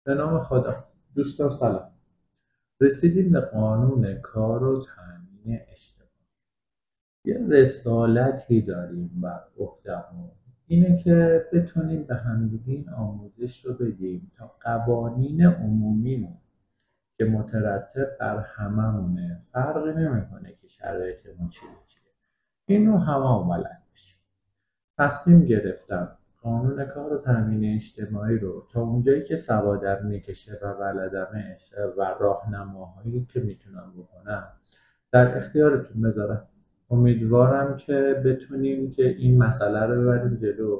به نام خدا. دوستان سلام. رسیدیم به قانون کار و تامین اجتماعی. یه رسالتی داریم بر عهده‌مون، اینه که بتونیم به همدیگه این آموزش رو بدیم تا قوانین عمومیمون که مترتب بر هممونه، فرقی نمیکنه که شرایطمون چیه، این رو هممون بلد بشیم. تصمیم گرفتم قانون کار و تامین اجتماعی رو تا اونجایی که سوادم میکشه و بلدمش و راهنماهایی که میتونم بکنم در اختیارتون بذارم. امیدوارم که بتونیم که این مسئله رو ببریم جلو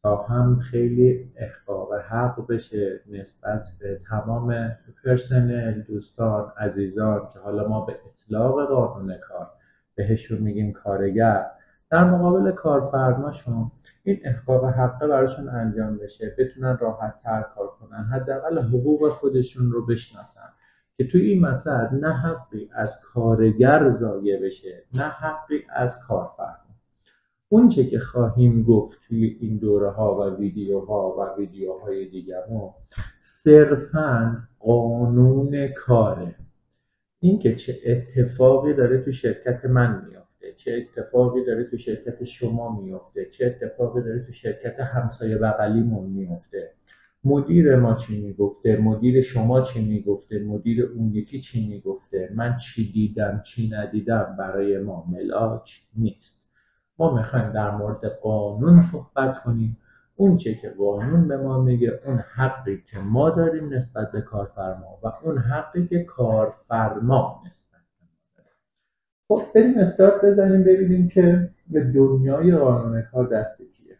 تا هم خیلی احقاق حق بشه نسبت به تمام پرسنل، دوستان، عزیزان که حالا ما به اطلاق قانون کار بهشون میگیم کارگر، در مقابل کارفرماشون این احقاق حقه براشون انجام بشه، بتونن راحت تر کار کنن، حداقل حقوق خودشون رو بشناسن که توی این مسئله نه حقی از کارگر ضایع بشه نه حقی از کارفرما. اونچه که خواهیم گفت توی این دوره ها و ویدیوهای دیگرمون صرفاً قانون کاره. اینکه چه اتفاقی داره تو شرکت من میافته، چه اتفاقی داره تو شرکت شما میافته، چه اتفاقی داره تو شرکت همسایه بغلیمون میافته، مدیر ما چی میگفته، مدیر شما چی میگفته، مدیر اون یکی چی میگفته، من چی دیدم چی ندیدم برای ما ملاک نیست. ما میخوایم در مورد قانون صحبت کنیم. اون چه که قانون به ما میگه، اون حقی که ما داریم نسبت به کارفرما و اون حقی که کارفرما نسبت به ما داره. خب بریم استارت بزنیم ببینیم که به دنیای قانون کار دست کیه.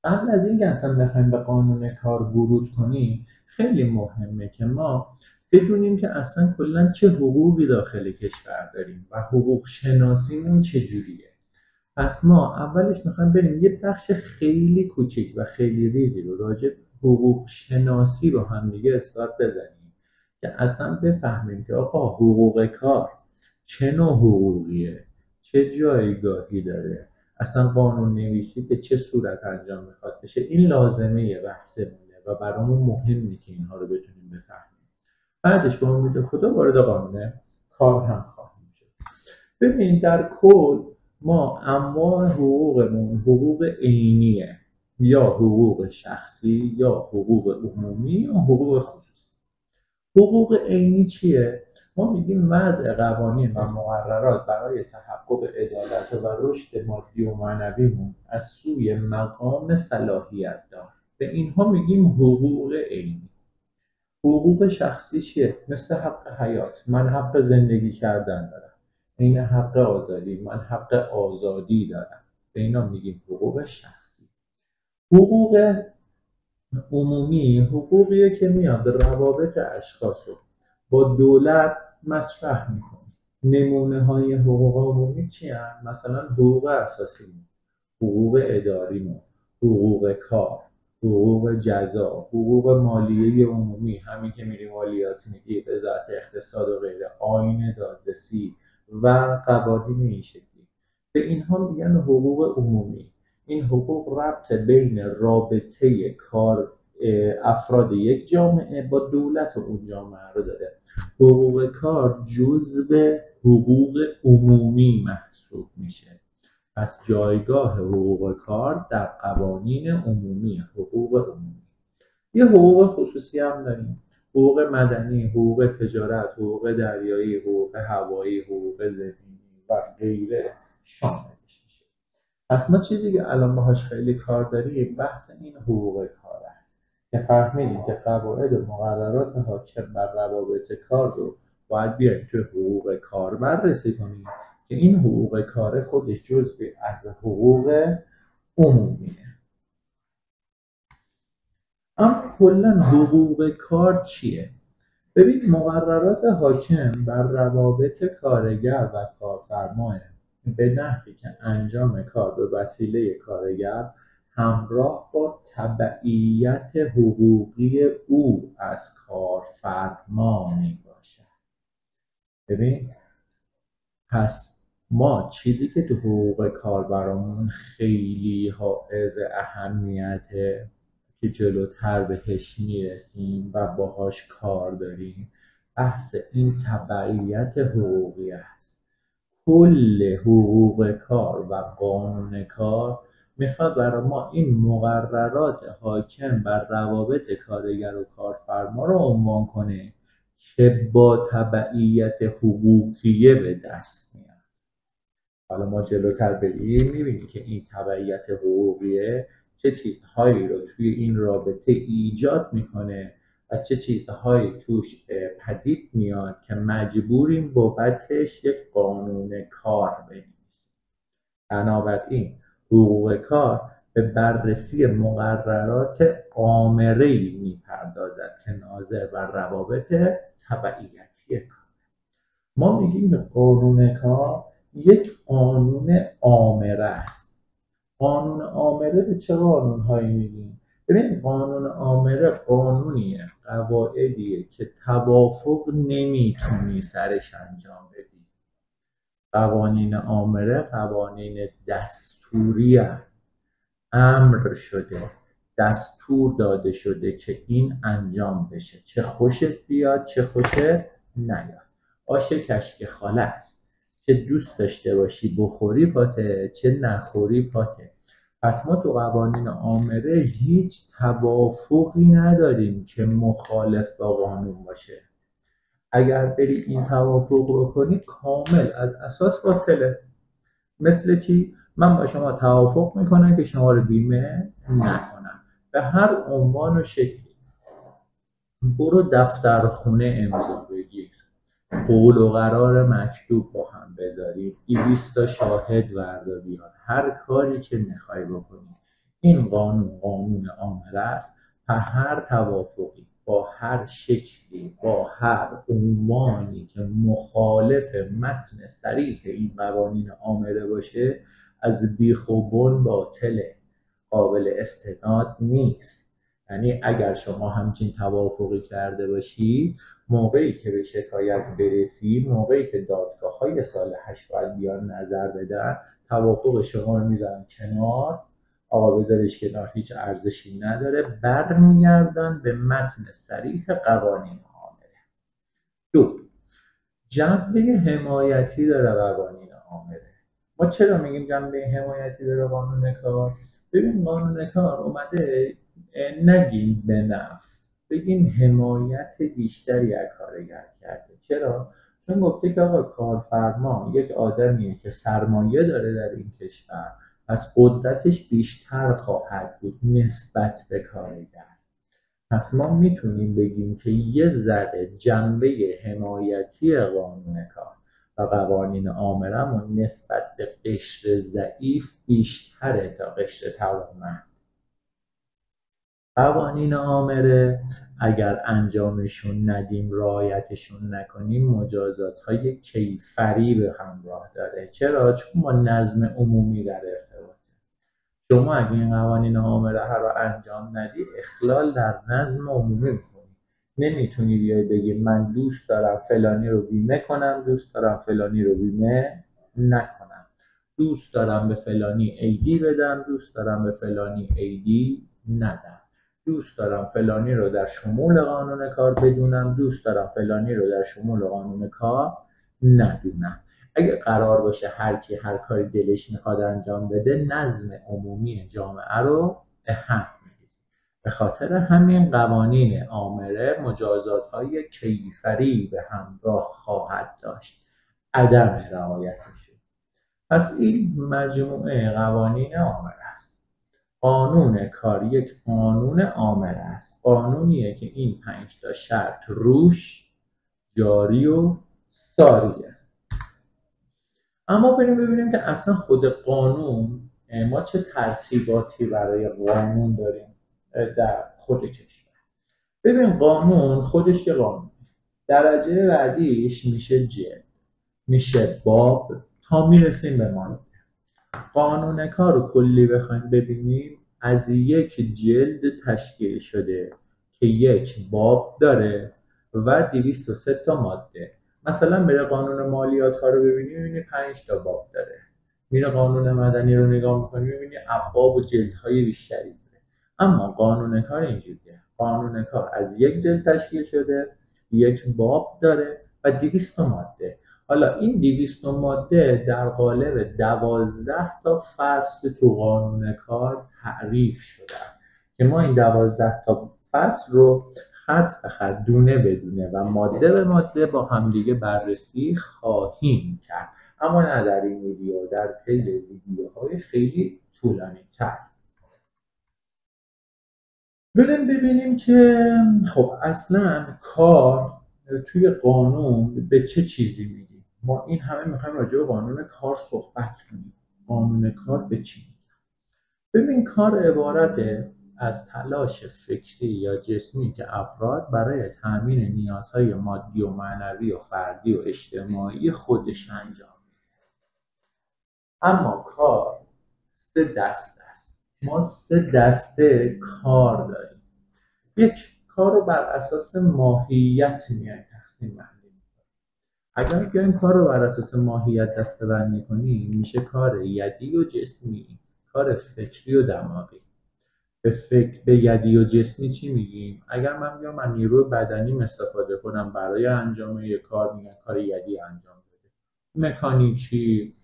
قبل از اینکه اصلا بخوایم به قانون کار ورود کنیم خیلی مهمه که ما بدونیم که اصلا کلا چه حقوقی داخل کشور داریم و حقوق شناسیمون چجوریه. پس ما اولش میخوایم بریم یه بخش خیلی کوچیک و خیلی ریزی رو راجع به حقوق شناسی رو هم دیگه استارت بزنیم که اصلا بفهمیم که آقا حقوق کار چه نوع حقوقیه، چه جایگاهی داره، اصلا قانون نویسی به چه صورت انجام میخواد بشه. این لازمه بحثمونه و برامون مهمه که اینها رو بتونیم بفهمیم. بعدش به امید خدا وارد قانون کار هم خواهیم شد. ببین در کل ما انواع حقوقمون حقوق عینیه یا حقوق شخصی یا حقوق عمومی یا حقوق خصوصی. حقوق عینی چیه؟ ما میگیم وضع قوانین و مقررات برای تحقق عدالت و رشد مادی و معنویمون از سوی مقام صلاحیت دار. به اینها میگیم حقوق عینی. حقوق شخصی چیه؟ مثل حق حیات، من حق زندگی کردن دارم. این حق آزادی، من حق آزادی دارم. به اینا میگیم حقوق شخصی. حقوق عمومی حقوقیه که میاد روابط اشخاص رو با دولت مطرح میکنه. نمونه های حقوق عمومی چی هست؟ مثلا حقوق اساسی، حقوق اداری، حقوق کار، حقوق جزا، حقوق مالیه عمومی، همین که میری مالیات میگی، وزارت اقتصاد و غیره، آیین دادرسی و قوانین این شکلی. به اینها میگن حقوق عمومی. این حقوق ربط بین رابطه کار افراد یک جامعه با دولت اون جامعه رو داره. حقوق کار جزو حقوق عمومی محسوب میشه. پس جایگاه حقوق کار در قوانین عمومی، حقوق عمومی. یه حقوق خصوصی هم داریم: حقوق مدنی، حقوق تجارت، حقوق دریایی، حقوق هوایی، حقوق زمینی و غیره شاملش میشه. پس ما چیزی که الان باهاش خیلی کار داریم بحث این حقوق کار است که فهمیدیم که قواعد و مقررات حاکم بر روابط کار رو باید بیایم توی حقوق کار بررسی کنیم که این حقوق کار خودش جزئی از حقوق عمومیه. اما کلا حقوق کار چیه؟ ببین، مقررات حاکم بر روابط کارگر و کارفرما به نحوی که انجام کار به وسیله کارگر همراه با تبعیت حقوقی او از کارفرما می باشد. ببین، پس ما چیزی که تو حقوق کار برامون خیلی حائز اهمیته که جلوتر بهش میرسیم و باهاش کار داریم، بحث این تبعیت حقوقی است. کل حقوق کار و قانون کار میخواد برای ما این مقررات حاکم بر روابط کارگر و کارفرما رو عنوان کنه که با تبعیت حقوقیه به دست میاد. حالا ما جلوتر بریم میبینیم که این تبعیت حقوقیه چه چیزهایی رو توی این رابطه ایجاد میکنه و چه چیزهایی توش پدید میاد که مجبوریم بابتش یک قانون کار بنویسیم. بنابراین حقوق کار به بررسی مقررات آمره‌ای میپردازد که ناظر بر روابط تبعیتی کار. ما میگیم که قانون کار یک قانون آمره است. قانون آمره به چه قانونهایی میگیم؟ ببین، قانون آمره قانونیه، قواعدیه که توافق نمیتونی سرش انجام بدی. قوانین آمره قوانین دستوری هست. امر شده، دستور داده شده که این انجام بشه، چه خوشت بیاد چه خوشت نیاد. آش کشک خاله است، چه دوست داشته باشی بخوری پاته چه نخوری پاته. پس ما تو قوانین آمره هیچ توافقی نداریم که مخالف با قانون باشه. اگر بری این توافق رو کنی کامل از اساس باطله. مثل چی؟ من با شما توافق میکنم که شما رو بیمه نکنم به هر عنوان و شکلی. برو دفتر خونه امضا بگیر، قول و قرار مکتوب با هم بذارید، 200 تا شاهد وردا بیار، هر کاری که میخوای بکنی. این قانون آمره است. هر توافقی با هر شکلی با هر عنوانی که مخالف متن صریح این قوانین آمره باشه از بیخ و بن باطله، قابل استناد نیست. یعنی اگر شما همچین توافقی کرده باشید، موقعی که به شکایت برسید، موقعی که دادگاه‌های صالحش باید بیان نظر بدن، توافق شما رو میذارن کنار، آقا بذارش کنار، هیچ ارزشی نداره، برمیگردن به متن صریح قوانین آمره. دو، جنبه حمایتی داره قوانین آمره. ما چرا میگیم جنبه حمایتی داره قانون کار؟ ببین، قانون کار اومده نگیم به نفع، بگیم حمایت بیشتری از کارگر کرده. چرا؟ چون گفته که آقا کارفرما یک آدمیه که سرمایه داره در این کشور، پس قدرتش بیشتر خواهد بود نسبت به کارگر. پس ما میتونیم بگیم که یه ذره جنبه حمایتی قانون کار و قوانین آمره‌مون نسبت به قشر ضعیف بیشتره تا قشر توانمند. قوانین آمره اگر انجامشون ندیم، رعایتشون نکنیم، مجازات‌های کیفری به همراه داره. چرا؟ چون با نظم عمومی در ارتباطه. شما اگه این قوانین آمره رو انجام ندی، اخلال در نظم عمومی میکنی. نمیتونی بیای بگی من دوست دارم فلانی رو بیمه کنم، دوست دارم فلانی رو بیمه نکنم، دوست دارم به فلانی ایدی بدم، دوست دارم به فلانی ایدی ندم، دوست دارم فلانی رو در شمول قانون کار بدونم، دوست دارم فلانی رو در شمول قانون کار ندونم. اگه قرار باشه هر کی هر کاری دلش میخواد انجام بده، نظم عمومی جامعه رو به هم می‌ریزه. به خاطر همین قوانین آمره مجازات‌های کیفری به همراه خواهد داشت عدم رعایتشون. پس این مجموعه قوانین آمره است. قانون کار یک قانون آمره است. قانونیه که این 5 تا شرط روش جاری و ساریه. اما بریم ببینیم که اصلا خود قانون، ما چه ترتیباتی برای قانون داریم در خود کشور. ببین، قانون خودش که قانون، درجه بعدیش میشه جلد، میشه باب، تا میرسیم به ماده. قانون کار رو کلی بخوایم ببینیم از یک جلد تشکیل شده که یک باب داره و 203 تا ماده. مثلا میره قانون مالیات ها رو ببینی، میبینی 5 تا باب داره. میره قانون مدنی رو نگاه میکنی، میبینی ابواب و جلدهای بیشتری داره. اما قانون کار اینجوریه، قانون کار از یک جلد تشکیل شده، یک باب داره و 200 ماده. حالا این 200 ماده در قالب 12 تا فصل تو قانون کار تعریف شدن که ما این 12 تا فصل رو خط به خط، دونه به دونه و ماده به ماده با همدیگه بررسی خواهیم کرد، اما نه در این ویدیو، در طی ویدیوهای خیلی طولانی تر. بریم ببینیم که خب اصلا کار توی قانون به چه چیزی میگیم. ما این همه میخوایم راجع به قانون کار صحبت کنیم. قانون کار به چی میگه؟ ببین، کار عبارته از تلاش فکری یا جسمی که افراد برای تأمین نیازهای مادی و معنوی و فردی و اجتماعی خودش انجام میده. اما کار 3 دسته است. ما 3 دسته کار داریم. یک، کار رو بر اساس ماهیت میایم تقسیم بندی میکنیم. اگر بیایم کار رو بر اساس ماهیت دسته‌بندی کنیم، میشه کار یدی و جسمی، کار فکری و دماغی. به یدی و جسمی چی میگیم؟ اگر من بیام از نیروی بدنیم استفاده کنم برای انجام یک کار، میگن کار یدی انجام بده. مکانیکی،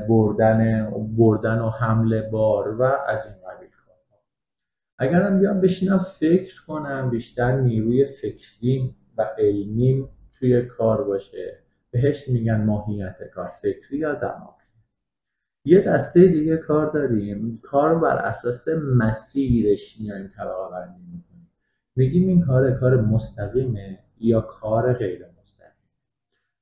بردن و حمل بار و از این قبیل کارها. اگرم بیام بشینم فکر کنم، بیشتر نیروی فکری و علمی توی کار باشه، بهش میگن ماهیت کار، فکری یا دماغی. یه دسته دیگه کار داریم، کار بر اساس مسیرش میایم طبقه بندی میکنیم. میگیم این کار مستقیمه یا کار غیر مستقیم.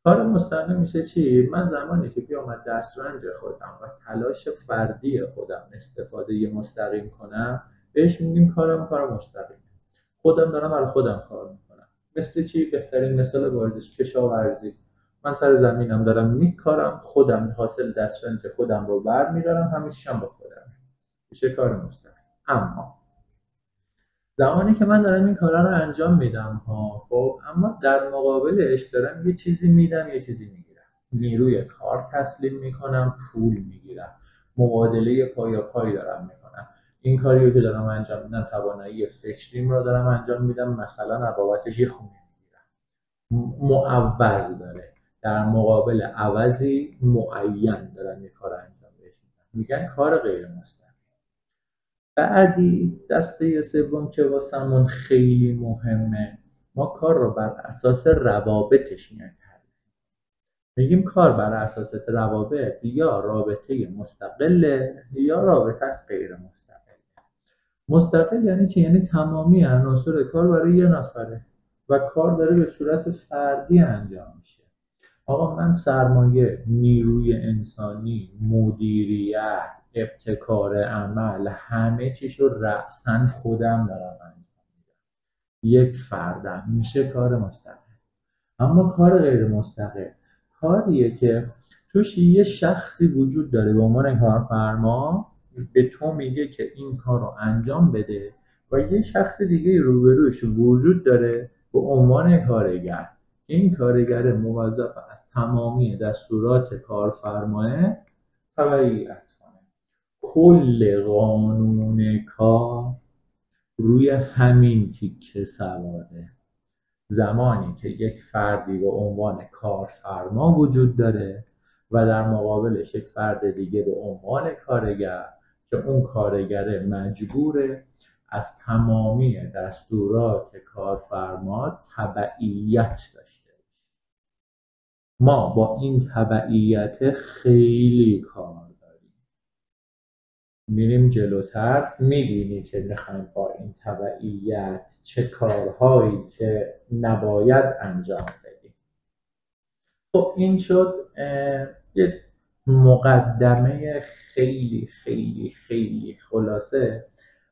کار مستقیم میشه چی؟ من زمانی که بیام از دسترنج خودم و تلاش فردی خودم استفاده مستقیم کنم، بهش میگیم کار مستقیم. خودم دارم برای خودم کار میکنم. مثل چی؟ بهترین مثال باردش کشاورزی. من سر زمینم دارم میکارم، خودم حاصل دسترنج خودم رو بر میدارم، همه چیشم با خودم میشه کار مستقیم. اما زمانی که من دارم این کارا رو انجام میدم خب، اما در مقابلش دارم یه چیزی میدم، یه چیزی میگیرم. نیروی کار تسلیم میکنم، پول میگیرم، مبادله پای دارم میکنم. این کاریو که دارم انجام میدم توانایی فکریم رو دارم انجام میدم، مثلا بابتش یه خونه میگیرم. معوض داره، در مقابل عوضی معین دارم یه کار انجام میدم، میگن کار غیر مستقیم. بعدی دسته سوم که واسمون خیلی مهمه، ما کار رو بر اساس روابطش میایم تعریف میگیم کار بر اساس روابط یا رابطه مستقله یا رابطه غیر مستقل. مستقل یعنی چی؟ یعنی تمامی عناصر کار برای یه نفره و کار داره به صورت فردی انجام میشه. آقا من سرمایه، نیروی انسانی، مدیریت، ابتکار عمل، همه چیش رو رأساً خودم دارم انجام میدم. یک فردم، میشه کار مستقل. اما کار غیر مستقل کاریه که توش یه شخصی وجود داره به عنوان کارفرما، به تو میگه که این کار رو انجام بده و یه شخص دیگه روبروش وجود داره به عنوان کارگر. این کارگر موظف از تمامی دستورات کارفرماه تبعیت کنه. کل قانون کار روی همین تیکه سواره. زمانی که یک فردی به عنوان کارفرما وجود داره و در مقابلش یک فرد دیگه به عنوان کارگر، که اون کارگر مجبوره از تمامی دستورات کارفرما تبعیت داشته باشه. ما با این تبعیت خیلی کار داریم. میریم جلوتر میبینی که میخوایم با این تبعیت چه کارهایی که نباید انجام بدیم. خب این شد یه مقدمه خیلی خیلی خیلی خلاصه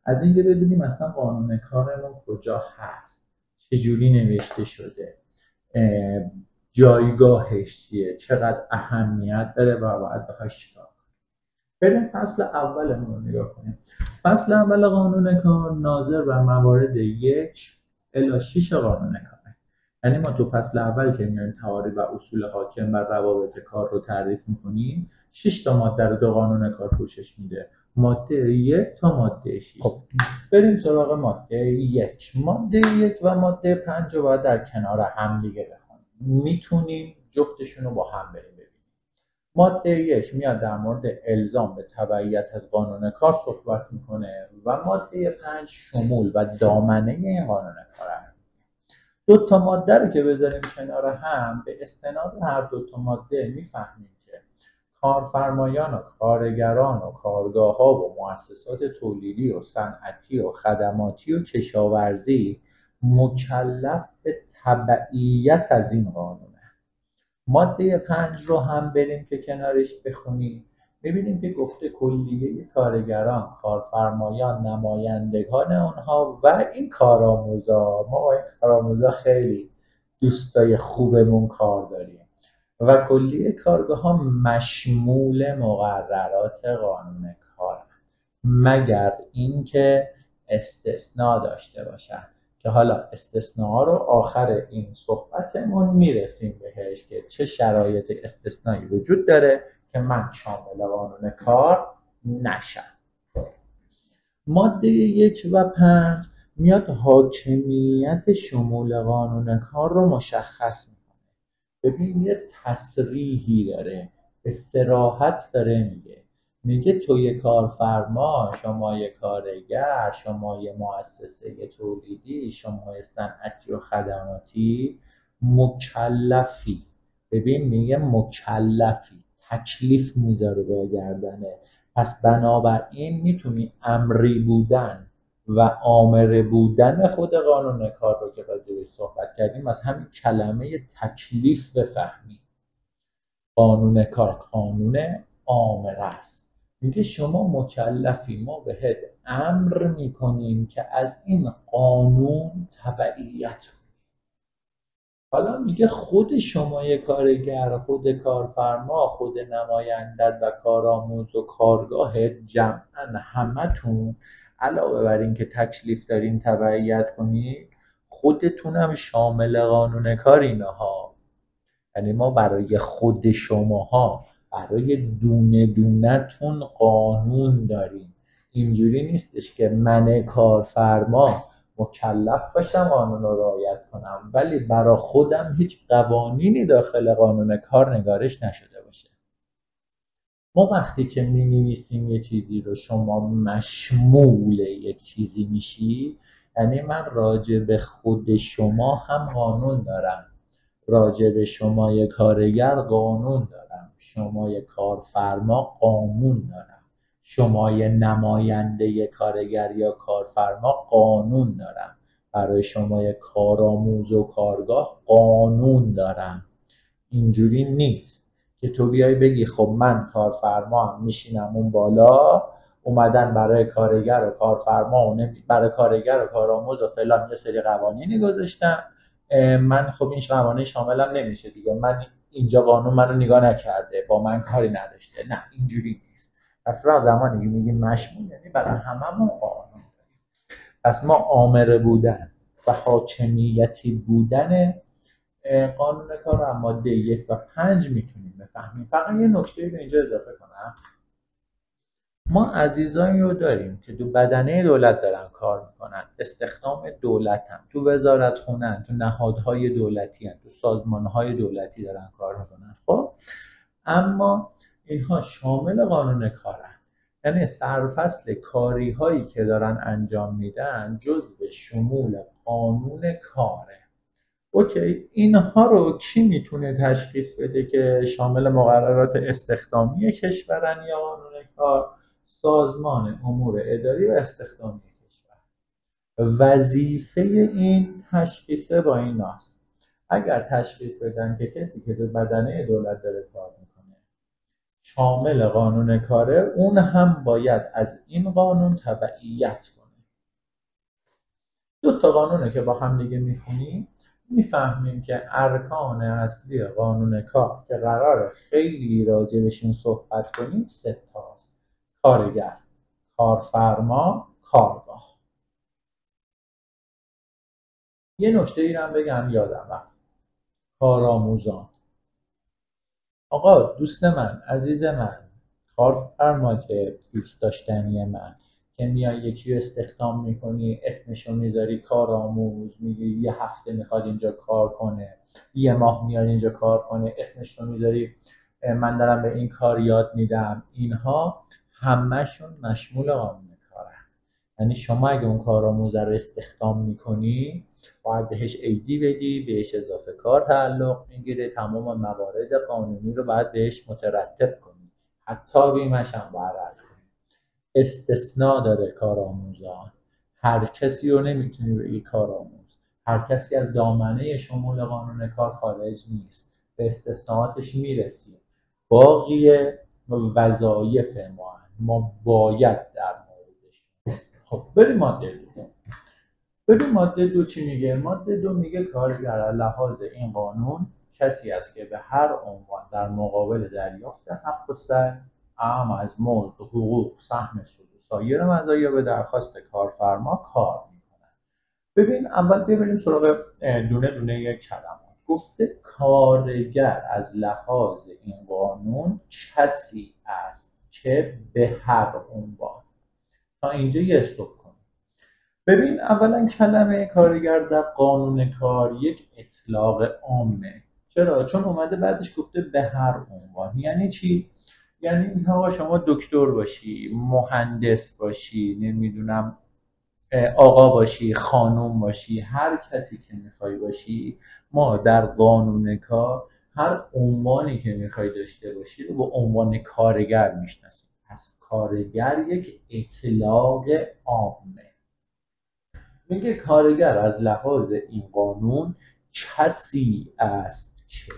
از اینکه بدونیم اصلا قانون کارمون کجا هست، چجوری نوشته شده، جایگاهش چیه، چقدر اهمیت داره و باید بهش چیکار کنیم. بریم فصل اولمون رو نگاه کنیم. فصل اول قانون کار ناظر بر موارد 1 الی 6 قانون کاره. یعنی ما تو فصل اول که میایم تعاریف و اصول حاکم بر روابط کار رو تعریف میکنیم، 6 تا ماده رو تو قانون کار پوشش میده. ماده 1 تا ماده 6. خب بریم سراغ ماده 1. ماده 1 و ماده 5 رو باید در کنار هم دیگه بخونیم. میتونیم جفتشون رو با هم بریم ببینیم. ماده 1 میاد در مورد الزام به تبعیت از قانون کار صحبت میکنه و ماده 5 شمول و دامنه این قانون کار هست. دو تا ماده رو که بذاریم کنار هم، به استناد هر دو تا ماده میفهمیم که کارفرمایان و کارگران و کارگاه‌ها و مؤسسات تولیدی و صنعتی و خدماتی و کشاورزی مکلف به تبعیت از این قانونه. ماده 5 رو هم بریم که کنارش بخونیم، می‌بینیم که گفته کلیه کارگران، کارفرمایان، نمایندگان اونها و این کارآموزا، ما با این کارآموزا خیلی دوستای خوبمون کار داریم، و کلیه کارگاه‌ها مشمول مقررات قانون کارند، مگر اینکه استثناء داشته باشند که حالا استثناء رو آخر این صحبتمون میرسیم بهش که چه شرایط استثنایی وجود داره که من شامل قانون کار نشم. ماده 1 و 5 میاد حاکمیت شمول قانون کار رو مشخص میکنه. ببین یه تصریحی داره، به صراحت داره میگه تو یه کارفرما، شما یه کارگر، شما یه مؤسسه تولیدی، شما یه صنعتی و خدماتی مکلفی. ببین میگه مکلفی، تکلیف میذاره به گردنه. پس بنابراین میتونی امری بودن و آمر بودن خود قانون کار رو که راجعش صحبت کردیم از همین کلمه تکلیف بفهمیم. قانون کار قانون آمر است، میگه شما مکلفی، ما بهت امر میکنیم که از این قانون تبعیت کنی. حالا میگه خود شما یه کارگر، خود کارفرما، خود نمایندت و کارآموز و کارگاه جمعاً همتون علاوه بر این که تکلیف دارین تبعیت کنید، خودتون هم شامل قانون کار اینها. یعنی ما برای خود شماها، برای دونه دونه‌تون قانون داریم. اینجوری نیستش که من کارفرما مکلف باشم قانون رو رعایت کنم ولی برای خودم هیچ قوانینی داخل قانون کار نگارش نشده باشه. ما وقتی که می‌نویسیم یه چیزی رو شما مشمول یک چیزی میشی، یعنی من راجع به خود شما هم قانون دارم، راجع به شما یه کارگر قانون دارم، شما یه کارفرما قانون دارم، شما یه نماینده کارگر یا کارفرما قانون دارم، برای شما یه کارآموز و کارگاه قانون دارم. اینجوری نیست که تو بیای بگی خب من کارفرما هم میشینم اون بالا، اومدن برای کارگر و کارفرما و برای کارگر و کارآموز و فلان یه سری قوانینی گذاشتن، من خب این قوانین شاملم نمیشه دیگه، من اینجا قانون منو نگاه نکرده، با من کاری نداشته. نه اینجوری نیست. پس را زمانی که میگیم مشمول یعنی برای هممون قانون داریم. پس ما آمر بودن و حاکمیتی بودن قانون کار رو ماده 1 و 5 میتونیم بفهمیم. فقط یه نکته رو اینجا اضافه کنم، ما عزیزانی رو داریم که تو بدنه دولت دارن کار میکنن، استخدام دولت هم، تو وزارت خونن، تو نهادهای دولتی هم، تو سازمانهای دولتی دارن کار میکنن. خب اما اینها شامل قانون کارن، یعنی سرفصل کاری هایی که دارن انجام میدن جزء شمول قانون کاره. اوکی، اینها رو کی میتونه تشخیص بده که شامل مقررات استخدامی کشورن یا قانون کار؟ سازمان امور اداری و استخدامی کشور. وظیفه این تشخیص با این است، اگر تشخیص بدن که کسی که تو بدنه دولت داره کار میکنه شامل قانون کاره، اون هم باید از این قانون تبعیت کنه. دو تا قانونه که با هم دیگه میخونیم میفهمیم که ارکان اصلی قانون کار که قراره خیلی راجع بهشون صحبت کنیم 3 تاست: کارگر، کارفرما، کارگاه. یه نکته ای رو هم بگم یادم رفت، کارآموزان. آقا دوست من، عزیز من، کارفرما که دوست داشتنی من که میای یکی رو استخدام میکنی، اسمشو میذاری کارآموز، میگی یه هفته میخواد اینجا کار کنه، یه ماه میاد اینجا کار کنه، اسمش رو میذاری من دارم به این کار یاد میدم، اینها همهشون مشمول قانون کارن. یعنی شما اگه اون کارآموز رو استخدام میکنی باید بهش ایدی بدی، بهش اضافه کار تعلق میگیره، تمام موارد قانونی رو باید بهش مترتب کنی، حتی بیمش هم باید رد کنی. استثناء داره کارآموزان، هر کسی رو نمیتونی بگی کارآموز، هر کسی از دامنه شمول قانون کار خارج نیست، به استثناءاتش میرسیم. باقی وظایف ما باید در موردش. خب بریم ماده دو. ببین ماده دو چی میگه؟ ماده دو میگه کارگر از لحاظ این قانون کسی است که به هر عنوان در مقابل دریافت حق و سعی اعم از مزد، حقوق، سهم سود و سایر مزایا به درخواست کارفرما کار میکنه. ببین اول ببینیم سراغ دونه دونه یک کلمات. گفته کارگر از لحاظ این قانون کسی است که به هر عنوان. تا اینجا یه استوب کن. ببین اولا کلمه کارگر در قانون کار یک اطلاق عامه. چرا؟ چون اومده بعدش گفته به هر عنوان. یعنی چی؟ یعنی آقا شما دکتر باشی، مهندس باشی، نمیدونم آقا باشی، خانم باشی، هر کسی که میخوای باشی، ما در قانون کار هر عنوانی که میخوای داشته باشی رو به عنوان کارگر میشناسیم. پس کارگر یک اطلاق عامه. میگه کارگر از لحاظ این قانون کسی است که،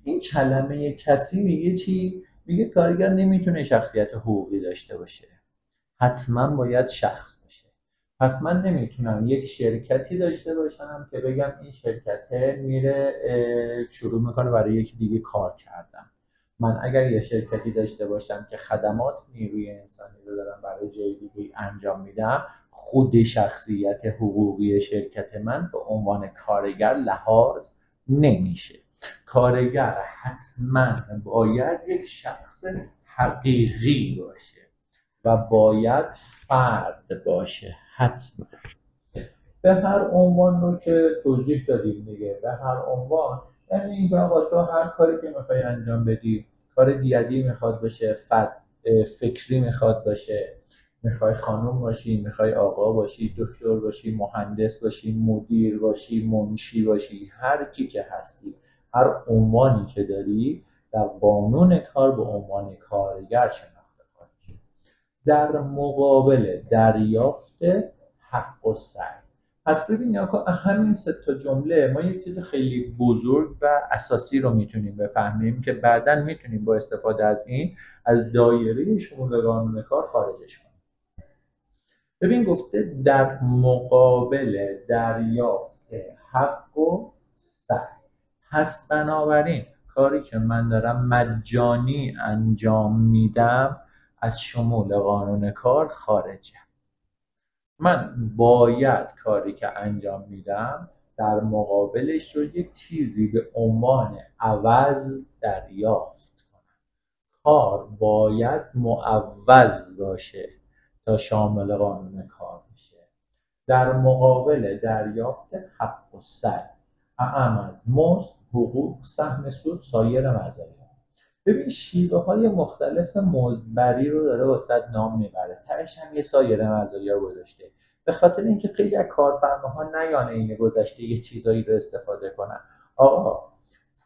این کلمه کسی میگه چی؟ میگه کارگر نمیتونه شخصیت حقوقی داشته باشه، حتما باید شخص باشه. پس من نمیتونم یک شرکتی داشته باشم که بگم این شرکته میره شروع میکنه برای یکی دیگه کار کردن. من اگر یه شرکتی داشته باشم که خدمات نیروی انسانی رو دارم برای جای دیگه انجام میدم، خود شخصیت حقوقی شرکت من به عنوان کارگر لحاظ نمیشه. کارگر حتما باید یک شخص حقیقی باشه و باید فرد باشه. حتما به هر عنوان رو که توضیح دادیم دیگه. به هر عنوان یعنی اینکه آقا تو هر کاری که میخوای انجام بدی، کار دیدی میخواد باشه، فکری میخواد باشه، میخوای خانم باشی، میخوای آقا باشی، دکتر باشی، مهندس باشی، مدیر باشی، منشی باشی، هر کی که هستی، هر عنوانی که داری در قانون کار به عنوان کارگر شناخته خواهی شد. در مقابل دریافت حق و سعی. پس ببین همین سه تا جمله ما یک چیز خیلی بزرگ و اساسی رو میتونیم بفهمیم که بعداً میتونیم با استفاده از این از دایره شمول قانون کار خارجش کنیم. ببین گفته در مقابل دریافت حق و سعی. پس بنابراین کاری که من دارم مجانی انجام میدم از شمول قانون کار خارجه. من باید کاری که انجام میدم در مقابلش رو یک چیزی به عنوان عوض دریافت کنم. کار باید معوض باشه تا شامل قانون کار بشه. در مقابل دریافت حق و سعی اعم از مزد، حقوق، سهم سود، سایر مزایا. ببین شیوه های مختلف مزدبری رو داره واسه نام میبره، تهش هم یه سایر مزایا گذاشته، به خاطر اینکه خیلی از کارفرماها نیان این گذشته یه چیزایی رو استفاده کنن. آقا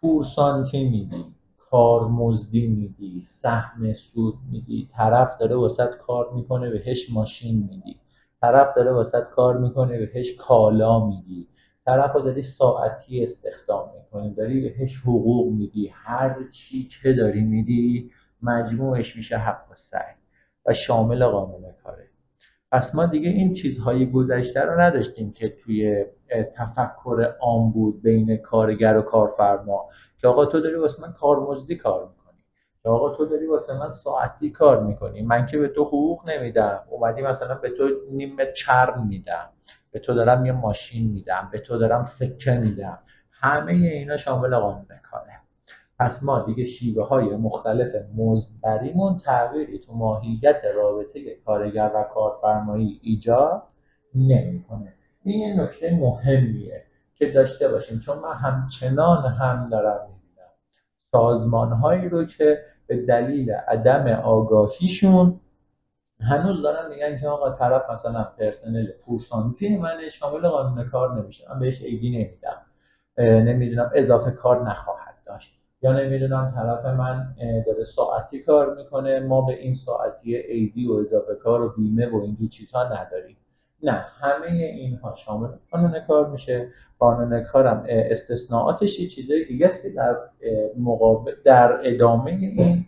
پورسانتی میدی، کارمزدی میدی، سهم سود میدی، طرف داره واسه کار میکنه بهش ماشین میدی، طرف داره واسه کار میکنه بهش کالا میدی، طرف رو داری ساعتی استخدام میکنی، داری بهش حقوق میدی، هر چی که داری میدی مجموعش میشه حق و سعی و شامل قانون کاره. پس ما دیگه این چیزهای گذشته رو نداشتیم که توی تفکر عام بود بین کارگر و کارفرما که آقا تو داری واسه من کارمزدی کار میکنی، که آقا تو داری واسه من ساعتی کار میکنی، من که به تو حقوق نمیدم، اومدی مثلا به تو نیمه چرم میدم، به تو دارم یه ماشین میدم، به تو دارم سکه میدم، همه اینا شامل قانون کاره. پس ما دیگه شیوه‌های مختلف مزدبریمون تغییری تو ماهیت رابطه کارگر و کارفرمایی ایجاد نمی‌کنه. این یه نکته مهمیه که داشته باشیم، چون من همچنان هم دارم می‌بینم سازمان‌هایی رو که به دلیل عدم آگاهیشون هنوز دارن میگن که آقا طرف مثلا پرسنل پورسانتی من شامل قانون کار نمیشه، من بهش ایدی نمیدم، نمیدونم اضافه کار نخواهد داشت، یا نمیدونم طرف من داره ساعتی کار میکنه، ما به این ساعتی ایدی و اضافه کار و بیمه و اینجور چیزها نداریم. نه، همه اینها شامل قانون کار میشه. قانون کارم استثناءاتش یه چیزای دیگه است که در ادامه این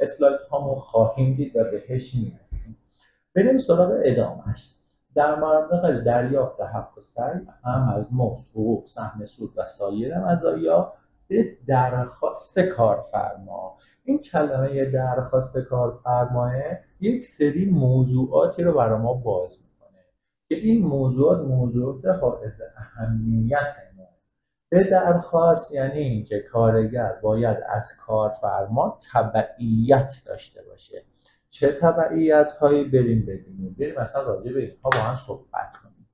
اسلاید هامون خواهیم دید و بهش میرسیم. بریم سراغ ادامهش. در مورد دریافت حق و سعی هم از مزد، حقوق، سهم سود و سایر مزایا به درخواست کارفرما. این کلمه درخواست کارفرماه یک سری موضوعاتی رو برای ما باز میکنه که این موضوعات حائز اهمیت ما. به درخواست یعنی اینکه کارگر باید از کارفرما تبعیت داشته باشه. چه تبعیت هایی؟ بریم ببینیم. بریم مثلا راجع به اینها با هم صحبت کنیم.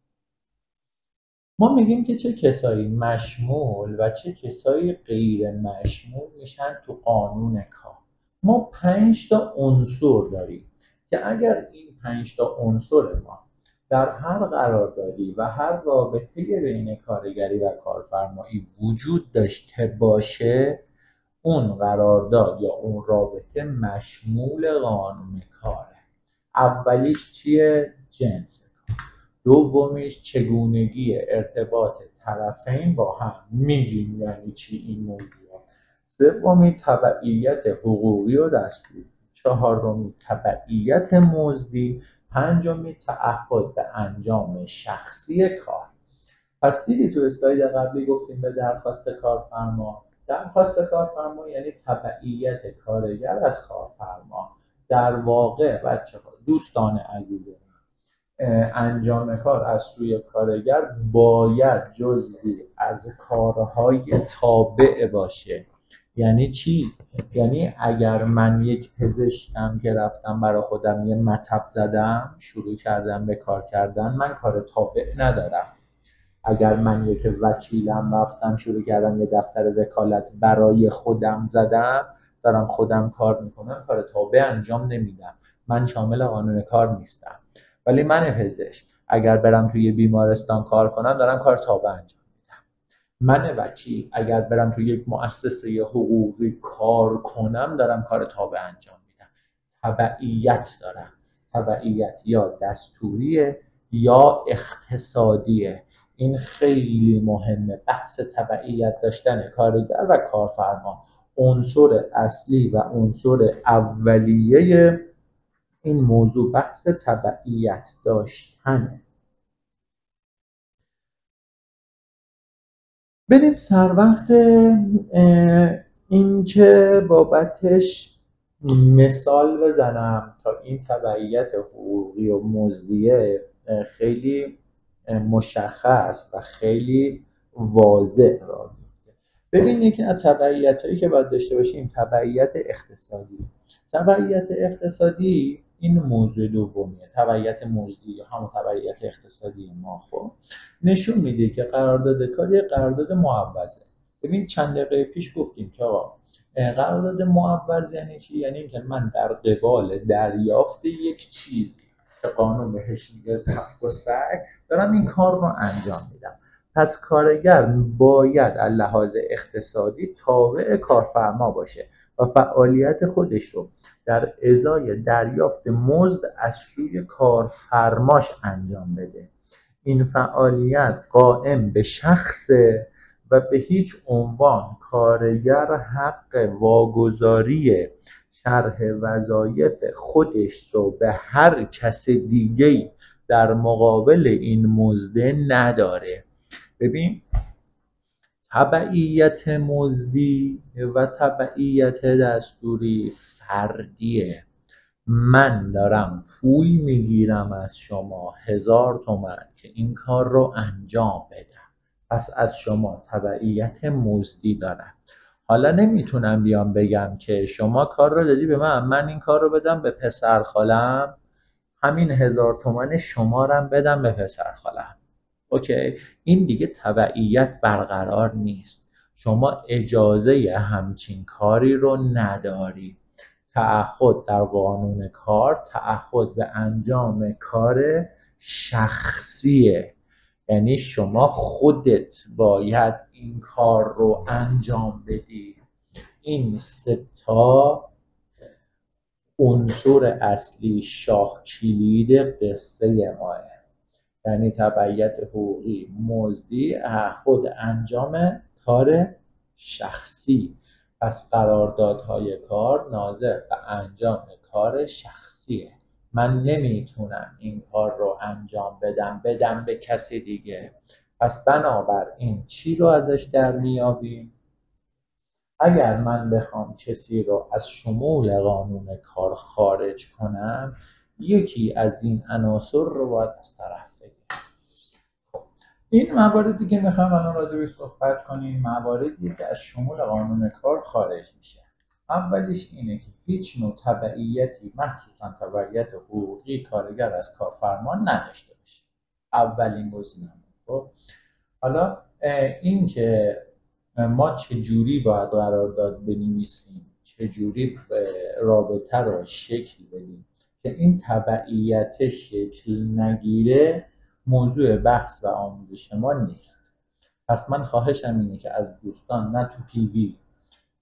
ما میگیم که چه کسایی مشمول و چه کسایی غیر مشمول میشن تو قانون کار. ما 5 تا عنصر داریم که اگر این 5 تا عنصر ما در هر قراردادی و هر رابطه بین کارگری و کارفرمایی وجود داشته باشه، اون قرارداد یا اون رابطه مشمول قانون کاره. اولیش چیه؟ جنس کار. دومیش چگونگی ارتباط طرفین با هم. میگیم یعنی چی این موضوع. سومی تبعیت حقوقی و دستوری. چهارمی تبعیت مزدی. پنجمی تعهد به انجام شخصی کار. پس دیدی تو اسلاید قبلی گفتیم به درخواست کارفرما. درخواست کارفرما یعنی تبعیت کارگر از کارفرما. در واقع بچه‌ها دوستان عزیز، انجام کار از سوی کارگر باید جزئی از کارهای تابع باشه. یعنی چی؟ یعنی اگر من یک پزشکم که رفتم برای خودم یه مطب زدم، شروع کردم به کار کردن، من کار تابع ندارم. اگر من یک وکیلم رفتم شروع کردم یه دفتر وکالت برای خودم زدم، دارم خودم کار میکنم، کار تابع انجام نمیدم، من شامل قانون کار نیستم. ولی من پزشک اگر برم توی بیمارستان کار کنم، دارم کار تابع انجام میدم. من وکیل اگر برم توی یک مؤسسه حقوقی کار کنم، دارم کار تابع انجام میدم. تبعیت دارم. تبعیت یا دستوریه یا اقتصادیه. این خیلی مهمه. بحث تبعیت داشتن کارگر و کارفرما عنصر اصلی و عنصر اولیه این موضوع بحث تبعیت داشتنه. بریم سر وقت این که بابتش مثال بزنم تا این تبعیت حقوقی و مزدیه خیلی مشخص و خیلی واضح را میفته. ببین یکی از تبعیت‌هایی که باید داشته باشیم تبعیت اقتصادی. تبعیت اقتصادی این موضوع دومیه. تبعیت مزدی یا همون تبعیت اقتصادی ما خب نشون میده که قرارداد کار یه قرارداد معوضه. ببین چند دقیقه پیش گفتیم که قرارداد معوض یعنی چی؟ یعنی اینکه من در قبال دریافت یک چیزی که قانون بهش میگه حق و سعی، دارم این کار رو انجام میدم. پس کارگر باید از لحاظ اقتصادی تابع کارفرما باشه و فعالیت خودش رو در ازای دریافت مزد از سوی کارفرماش انجام بده. این فعالیت قائم به شخص و به هیچ عنوان کارگر حق واگذاری شرح وظایف خودش رو به هر کس دیگه‌ای در مقابل این مزد نداره. ببین تبعیت مزدی و تبعیت دستوری فردیه. من دارم پول میگیرم از شما 1000 تومان که این کار رو انجام بدم، پس از شما تبعیت مزدی دارم. حالا نمیتونم بیام بگم که شما کار رو دادی به من این کار رو بدم به پسر خالم، همین 1000 تومن شما رو بدم به پسر خالم. اوکی، این دیگه تبعیت برقرار نیست. شما اجازه همچین کاری رو نداری. تعهد در قانون کار تعهد به انجام کار شخصیه، یعنی شما خودت باید این کار رو انجام بدی. این سه تا عنصر اصلی شاه کلید قصه ماه، یعنی تبعیت حقوقی، مزدی، تعهد انجام کار شخصی. پس قراردادهای کار ناظر به انجام کار شخصیه. من نمیتونم این کار رو انجام بدم به کسی دیگه. پس بنابراین چی رو ازش در میابیم؟ اگر من بخوام کسی رو از شمول قانون کار خارج کنم، یکی از این عناصر رو باید از طرف بگیرم. این مواردی که میخوام الان راجع بهش صحبت کنیم، مواردی که از شمول قانون کار خارج میشه. اولیش اینه که هیچ نوع تبعیتی، مخصوصا تبعیت حقوقی، کارگر از کارفرما نداشته باشه. اولین گزینه. خب حالا این که ما چجوری باید قرارداد بنویسیم، چجوری رابطه رو شکل بدیم که این تبعیت شکل نگیره، موضوع بحث و آموزش ما نیست. پس من خواهشم اینه که از دوستان نه تو پیوی،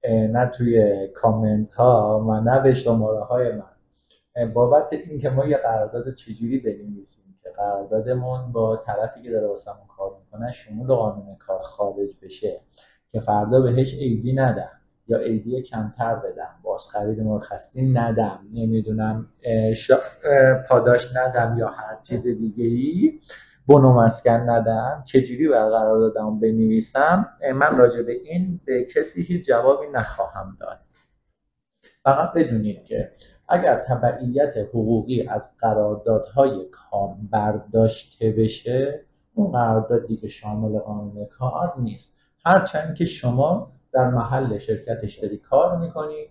نه توی کامنت ها و نه به شماره های من، بابت این که ما یه قرارداد چجوری بنویسیم که قراردادمون با طرفی که داره واسمون کار میکنه شمول قانون کار خارج بشه، که فردا بهش ایدی ندم یا ایدی کمتر بدم، بازخرید مرخصی ندم، نمیدونم پاداش ندم یا هر چیز دیگه ای، بونو مسکن ندم، چجوری باید قراردادمو بنویسم، من راجع به این به کسی هیچ جوابی نخواهم داد. فقط بدونید که اگر تبعیت حقوقی از قراردادهای کار برداشته بشه، اون قرارداد دیگه شامل قانون کار نیست. هرچند که شما در محل شرکتش داری کار میکنی،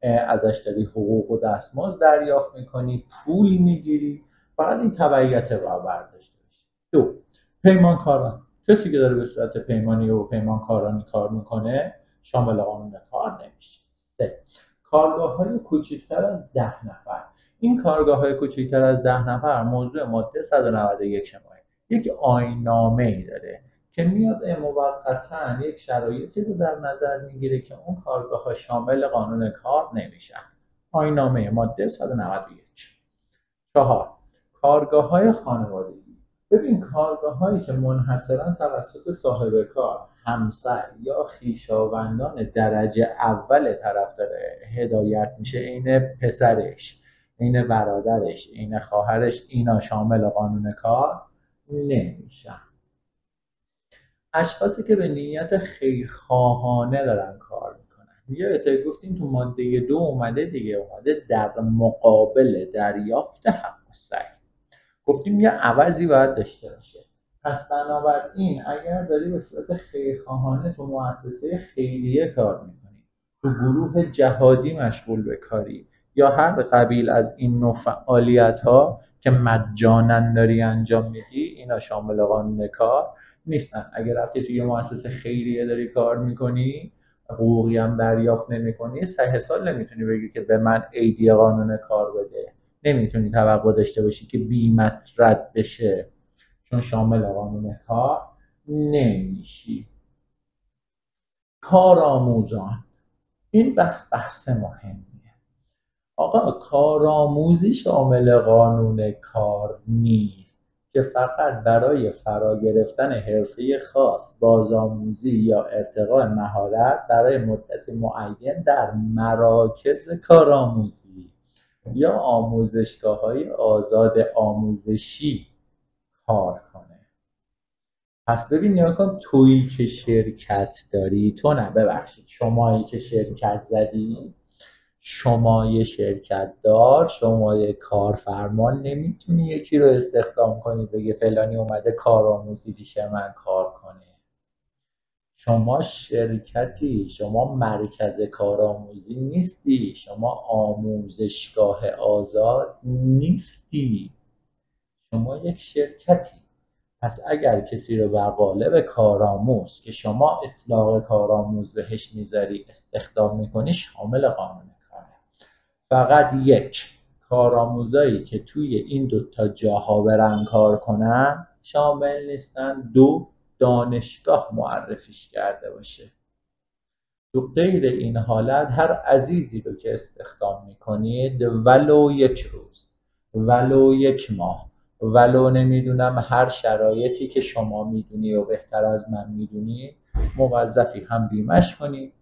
ازش داری حقوق و دستمزد دریافت میکنی، پول میگیری، فقط این تبعیت رو برداشته بشه. دو، پیمانکاران، کسی که داره به صورت پیمانی و پیمانکارانی کار میکنه شامل قانون کار نمیشه. سه، کارگاه‌های کوچکتر از 10 نفر. این کارگاه‌های کوچکتر از 10 نفر موضوع ماده 191 ماه یک آیین‌نامه‌ای داره که میاد موقتا یک شرایطی رو در نظر میگیره که اون کارگاه‌ها شامل قانون کار نمیشن. آیین‌نامه ماده 191. 4، کارگاه‌های خانوادگی. ببین کارگاه‌هایی که منحصرا توسط صاحب کار، همسر یا خویشاوندان درجه اول طرف داره هدایت میشه، این پسرش، این برادرش، این خواهرش، اینا شامل قانون کار نمیشن. اشخاصی که به نیت خیرخواهانه دارن کار میکنن، یا گفتیم تو ماده 2 اومده دیگه، اومده در مقابل دریافت حق السعی، گفتیم یه عوضی باید داشته باشه. پس بنابراین اگر داری به صورت خیرخواهانه تو مؤسسه خیریه کار میکنی، تو گروه جهادی مشغول به کاری، یا هر قبیل از این نوع فعالیت ها که مجانا داری انجام میدی، اینا شامل قانون کار نیستن. اگر رفتی توی مؤسسه خیریه داری کار میکنی، حقوقی هم دریافت نمیکنی، 3 سال نمیتونی بگی که به من ایدی قانون کار بده، نمیتونی توقع داشته باشی که بیمت رد بشه، چون شامل قانون کار نمیشی. کارآموزان، این بحث مهمیه. آقا کارآموزی شامل قانون کار نیست که فقط برای فرا گرفتن حرفه خاص، بازآموزی یا ارتقاء مهارت برای مدت معین در مراکز کارآموزی یا آموزشگاه‌های آزاد آموزشی کار کنه. پس ببین نیا کن، تویی که شرکت داری، تو نه ببخشید شمایی که شرکت زدی، شمای شرکت دار، شمای کارفرما، نمیتونی یکی رو استخدام کنی بگه فلانی اومده کارآموزی پیش من کار کنه. شما شرکتی، شما مرکز کارآموزی نیستی، شما آموزشگاه آزاد نیستی، شما یک شرکتی. پس اگر کسی رو بر قالب کارآموز که شما اطلاق کارآموز بهش میذاری استخدام میکنی، شامل قانون کاره. فقط یک، کارآموزایی که توی این دوتا جاها برن کار کنن شامل نیستن. دو، دانشگاه معرفیش کرده باشه. تو غیر این حالت هر عزیزی رو که استخدام میکنید، ولو یک روز، ولو یک ماه، ولو نمیدونم هر شرایطی که شما میدونی و بهتر از من میدونی، موظفی هم بیمش کنی،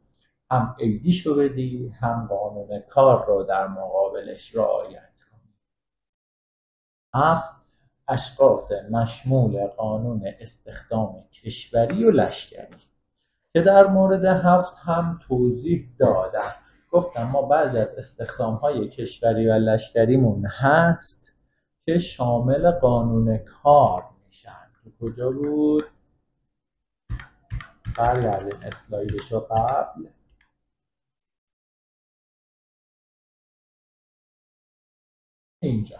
هم عیدیشو بدی، هم قانون کار رو در مقابلش رعایت کنی. 7، اشخاص مشمول قانون استخدام کشوری و لشکری که در مورد 7 هم توضیح دادم. گفتم ما بعضی از استخدام‌های کشوری و لشکریمون هست که شامل قانون کار میشن. کجا بود؟ برگردیم اسلایدشو قبل. اینجا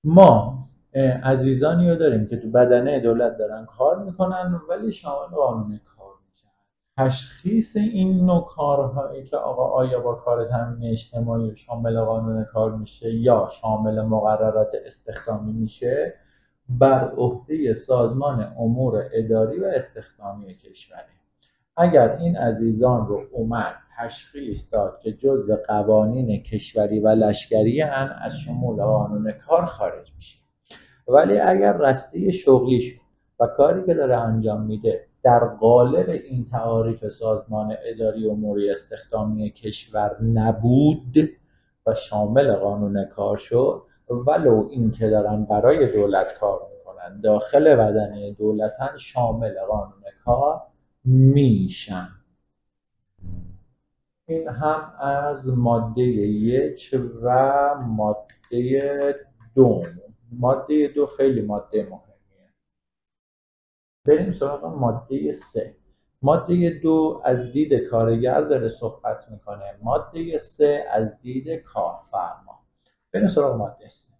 ما عزیزانی رو داریم که تو بدنه دولت دارن کار میکنن ولی شامل قانون کار میشن. تشخیص این نوع کارهایی که آیا با کار تامین اجتماعی شامل قانون کار میشه یا شامل مقررات استخدامی میشه، بر عهده سازمان امور اداری و استخدامی کشوره. اگر این عزیزان رو اومد تشخیص داد که جزء قوانین کشوری و لشکری هن، از شمول قانون کار خارج میشه. ولی اگر رسته شغلیشون و کاری که داره انجام میده در قالب این تعاریف سازمان اداری امور استخدامی کشور نبود و شامل قانون کار شد، ولو این که دارن برای دولت کار میکنن، داخل بدنه دولتن، شامل قانون کار میشن. این هم از ماده 1 و ماده 2. ماده 2 خیلی ماده مهمیه. بریم سراغ ماده 3. ماده 2 از دید کارگر داره صحبت میکنه، ماده 3 از دید کارفرما. بریم سراغ ماده 3.